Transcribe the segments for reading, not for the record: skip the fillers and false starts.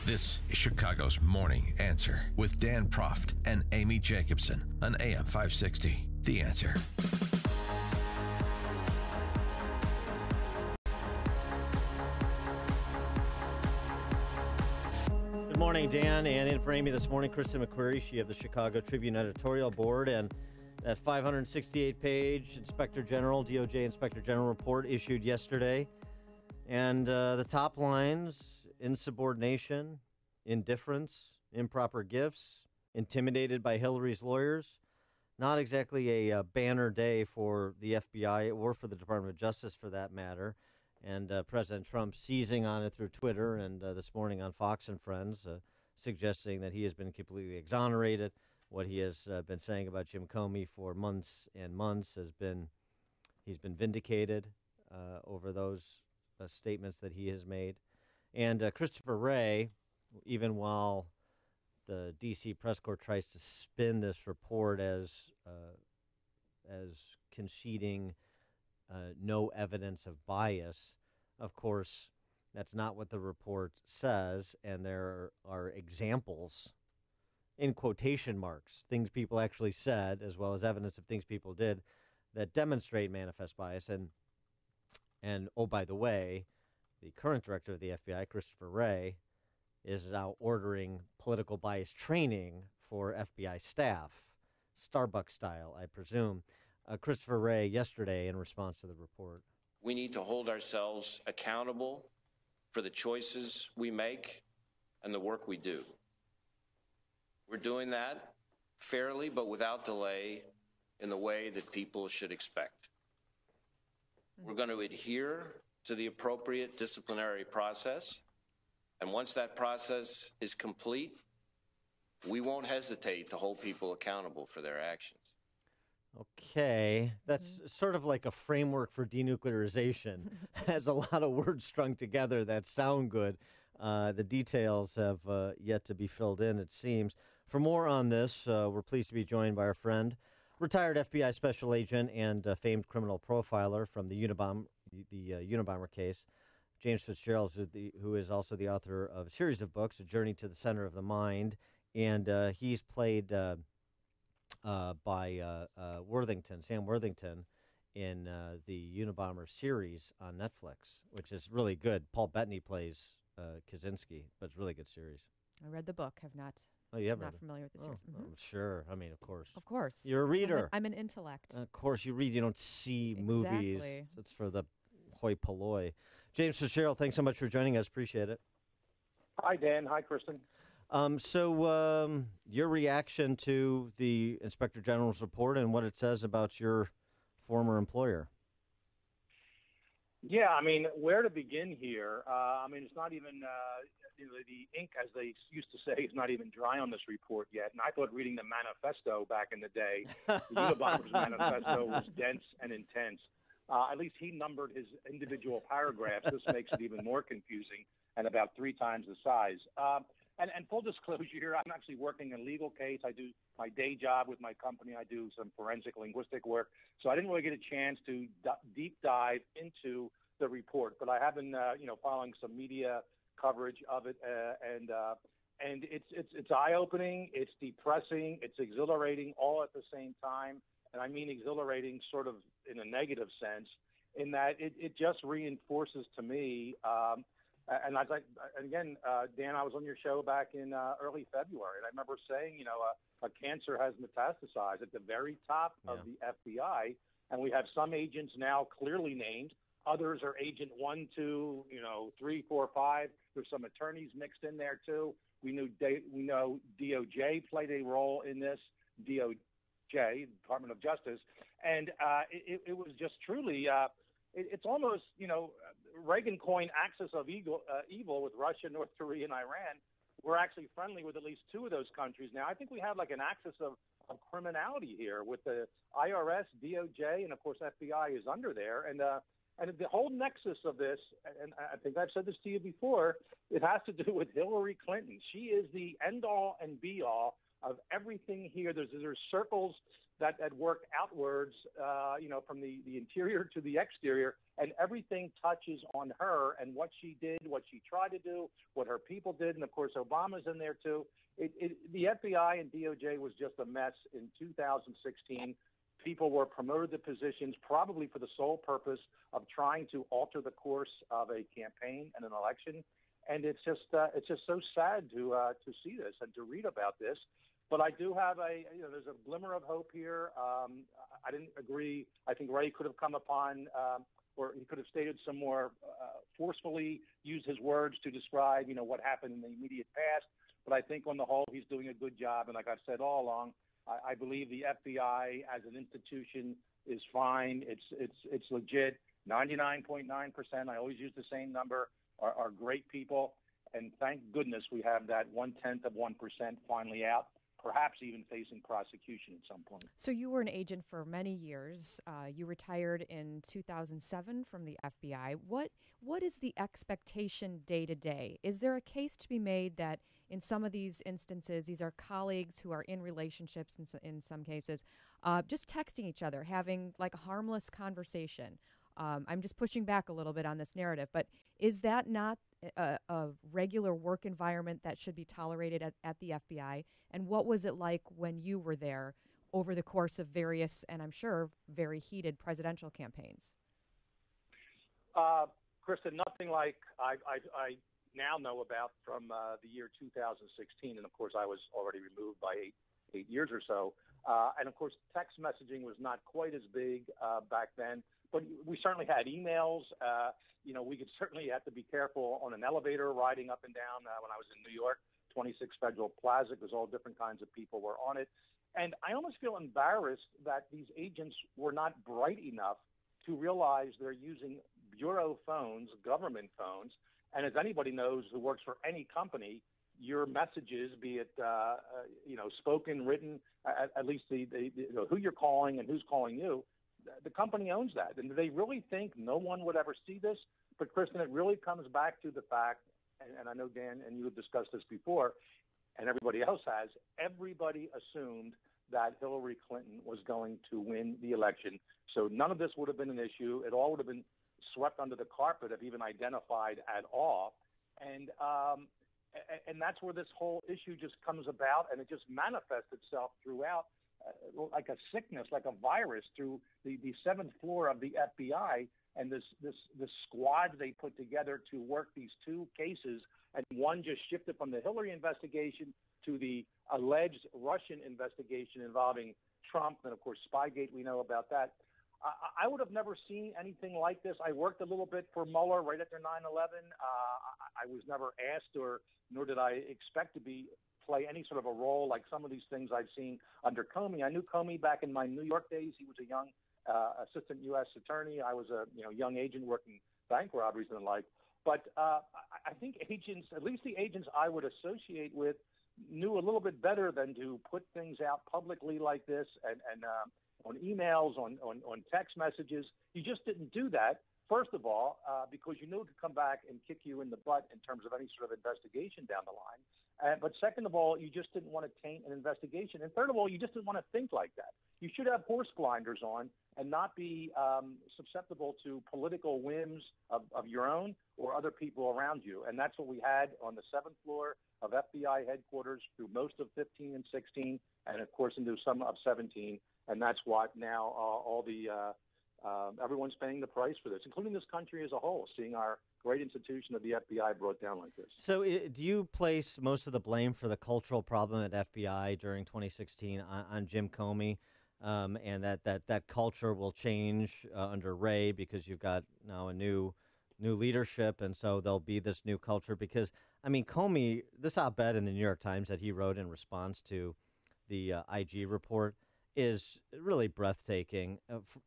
This is Chicago's Morning Answer with Dan Proft and Amy Jacobson on AM 560. The Answer. Good morning, Dan. And in for Amy this morning, Kristen McQueary, she of the Chicago Tribune editorial board, and that 568-page Inspector General, DOJ Inspector General report issued yesterday. And the top lines: insubordination, indifference, improper gifts, intimidated by Hillary's lawyers. Not exactly a banner day for the FBI or for the Department of Justice, for that matter. And President Trump seizing on it through Twitter and this morning on Fox and Friends, suggesting that he has been completely exonerated. What he has been saying about Jim Comey for months and months he's been vindicated over those statements that he has made. And Christopher Wray, even while the D.C. press corps tries to spin this report as conceding no evidence of bias, of course, that's not what the report says. And there are examples, in quotation marks, things people actually said, as well as evidence of things people did that demonstrate manifest bias. And oh, by the way, the current director of the FBI, Christopher Wray, is now ordering political bias training for FBI staff, Starbucks style, I presume. Christopher Wray yesterday in response to the report. We need to hold ourselves accountable for the choices we make and the work we do. We're doing that fairly but without delay in the way that people should expect. We're going to adhere to the appropriate disciplinary process, and once that process is complete, we won't hesitate to hold people accountable for their actions. Okay, that's sort of like a framework for denuclearization. Has a lot of words strung together that sound good. The details have yet to be filled in, it seems. For more on this, we're pleased to be joined by our friend, retired FBI special agent and famed criminal profiler from the Unabomber case, James Fitzgerald, who is also the author of a series of books, A Journey to the Center of the Mind, and he's played by Sam Worthington in the Unabomber series on Netflix, which is really good. Paul Bettany plays Kaczynski, but it's a really good series. I read the book. Have not. Oh, you have not read it? Familiar with the series. I'm sure. I mean, of course. Of course. You're a reader. I'm an intellect. Of course, you read. You don't see movies. It's for the hoi polloi. James Fitzgerald, thanks so much for joining us. Appreciate it. Hi, Dan. Hi, Kristen. So your reaction to the Inspector General's report and what it says about your former employer? Yeah, I mean, where to begin here? It's not even, the ink, as they used to say, is not even dry on this report yet. And I thought reading the manifesto back in the day, the Unabomber's manifesto was dense and intense. At least he numbered his individual paragraphs. This makes it even more confusing and about 3 times the size. And full disclosure here, I'm actually working a legal case. I do my day job with my company. I do some forensic linguistic work. So I didn't really get a chance to deep dive into the report. But I have been, following some media coverage of it. And it's eye-opening. It's depressing. It's exhilarating all at the same time. And I mean exhilarating sort of in a negative sense, in that it just reinforces to me and Dan, I was on your show back in early February, and I remember saying, a cancer has metastasized at the very top of the FBI, and we have some agents now clearly named. Others are Agent 1, 2, 3, 4, 5. There's some attorneys mixed in there too. We know DOJ played a role in this. DOJ, Department of Justice, and it was just truly. It's almost, Reagan coined axis of evil with Russia, North Korea, and Iran. We're actually friendly with at least 2 of those countries now. I think we have like an axis of criminality here with the IRS, DOJ, and of course FBI is under there. And And the whole nexus of this, and I think I've said this to you before, it has to do with Hillary Clinton. She is the end-all and be-all of everything here. There's circles that work outwards, from the interior to the exterior, and everything touches on her and what she did, what she tried to do, what her people did, and, of course, Obama's in there, too. The FBI and DOJ was just a mess in 2016. People were promoted to positions probably for the sole purpose of trying to alter the course of a campaign and an election. And it's just so sad to see this and to read about this. But I do have there's a glimmer of hope here. I didn't agree. I think Ray could have come upon, or he could have stated some more forcefully, used his words to describe, what happened in the immediate past. But I think on the whole, he's doing a good job. And like I've said all along, I believe the FBI as an institution is fine. It's legit. 99.9%. I always use the same number. Are great people, and thank goodness we have that 0.1% finally out. Perhaps even facing prosecution at some point. So you were an agent for many years. You retired in 2007 from the FBI. What is the expectation day to day? Is there a case to be made that in some of these instances, these are colleagues who are in relationships in some cases, just texting each other, having like a harmless conversation? I'm just pushing back a little bit on this narrative, but is that not a regular work environment that should be tolerated at the FBI? And what was it like when you were there over the course of various, and I'm sure very heated presidential campaigns? Kristen, nothing like I now know about from the year 2016. And of course, I was already removed by eight years or so. And of course, text messaging was not quite as big back then. But we certainly had emails. We could certainly have to be careful on an elevator riding up and down when I was in New York, 26 Federal Plaza, because all different kinds of people were on it. And I almost feel embarrassed that these agents were not bright enough to realize they're using bureau phones, government phones. And as anybody knows who works for any company, your messages, be it spoken, written, at least who you're calling and who's calling you, the company owns that. And do they really think no one would ever see this? But, Kristen, it really comes back to the fact, and I know, Dan, and you have discussed this before, and everybody else has, everybody assumed that Hillary Clinton was going to win the election. So none of this would have been an issue. It all would have been swept under the carpet if even identified at all. And that's where this whole issue just comes about, and it just manifests itself throughout like a sickness, like a virus, through the seventh floor of the FBI and this squad they put together to work these two cases. And one just shifted from the Hillary investigation to the alleged Russian investigation involving Trump. And, of course, Spygate, we know about that. I would have never seen anything like this. I worked a little bit for Mueller right after 9/11. I was never asked, nor did I expect to play any sort of a role like some of these things I've seen under Comey. I knew Comey back in my New York days. He was a young assistant U.S. attorney. I was a young agent working bank robberies and the like. But I think agents, at least the agents I would associate with, knew a little bit better than to put things out publicly like this and on emails, on text messages. You just didn't do that. First of all, because you knew it could come back and kick you in the butt in terms of any sort of investigation down the line. But second of all, you just didn't want to taint an investigation. And third of all, you just didn't want to think like that. You should have horse blinders on and not be susceptible to political whims of your own or other people around you. And that's what we had on the seventh floor of FBI headquarters through most of 15 and 16, and of course into some of 17. And that's what now everyone's paying the price for this, including this country as a whole, seeing our great institution of the FBI brought down like this. So do you place most of the blame for the cultural problem at FBI during 2016 on Jim Comey, and that culture will change under Ray because you've got now a new leadership, and so there'll be this new culture? Because, I mean, Comey, this op-ed in the New York Times that he wrote in response to the IG report is really breathtaking.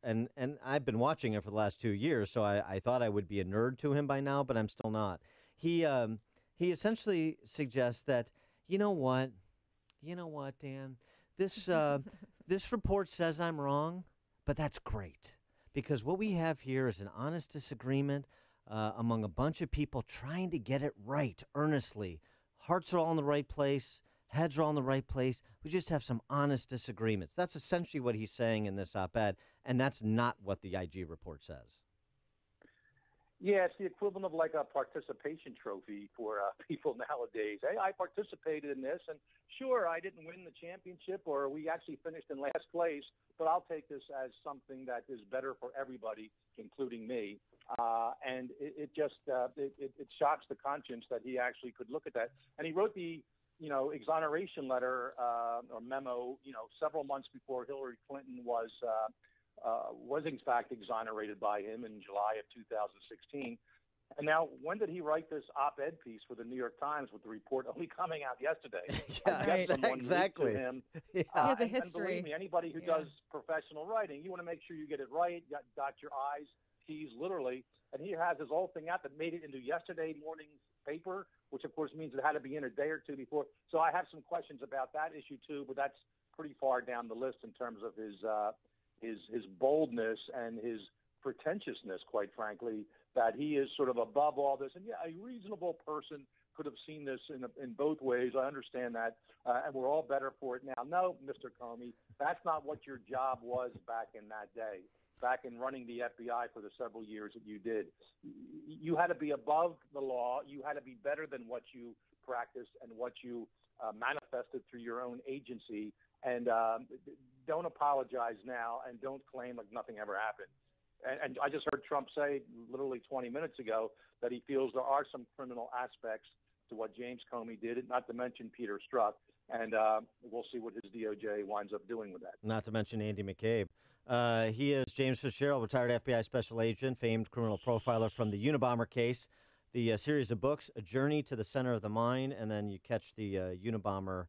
And I've been watching it for the last 2 years, so I thought I would be a nerd to him by now, but I'm still not. He essentially suggests that, you know what, Dan, this report says I'm wrong, but that's great, because what we have here is an honest disagreement among a bunch of people trying to get it right earnestly. Hearts are all in the right place. Heads are all in the right place. We just have some honest disagreements. That's essentially what he's saying in this op-ed, and that's not what the IG report says. Yeah, it's the equivalent of like a participation trophy for people nowadays. Hey, I participated in this, and sure, I didn't win the championship, or we actually finished in last place, but I'll take this as something that is better for everybody, including me. And it shocks the conscience that he actually could look at that. And he wrote the exoneration letter or memo, several months before Hillary Clinton was in fact exonerated by him in July of 2016. And now, when did he write this op-ed piece for the New York Times with the report only coming out yesterday? Exactly. Him. He has a And history. believe me, anybody who does professional writing, you want to make sure you get it right, dot your I's, T's, literally. And he has his whole thing out that made it into yesterday morning's paper, which of course means it had to be in a day or two before. So I have some questions about that issue too, but that's pretty far down the list in terms of his boldness and his pretentiousness, quite frankly, that he is sort of above all this. And yeah, a reasonable person could have seen this in both ways. I understand that, and we're all better for it now. No, Mr. Comey, that's not what your job was back in that day, back in running the FBI for the several years that you did. You had to be above the law. You had to be better than what you practiced and what you manifested through your own agency. And don't apologize now, and don't claim like nothing ever happened. And I just heard Trump say literally 20 minutes ago that he feels there are some criminal aspects to what James Comey did, not to mention Peter Strzok. And we'll see what his DOJ winds up doing with that. Not to mention Andy McCabe. He is James Fitzgerald, retired FBI special agent, famed criminal profiler from the Unabomber case. The series of books, A Journey to the Center of the Mind, and then you catch the Unabomber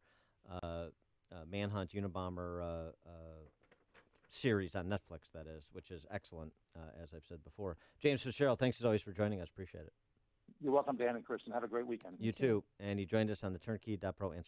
Manhunt Unabomber series on Netflix, that is, which is excellent, as I've said before. James Fitzgerald, thanks as always for joining us. Appreciate it. You're welcome, Dan and Kristen. Have a great weekend. You too. And he joined us on the turnkey.pro answer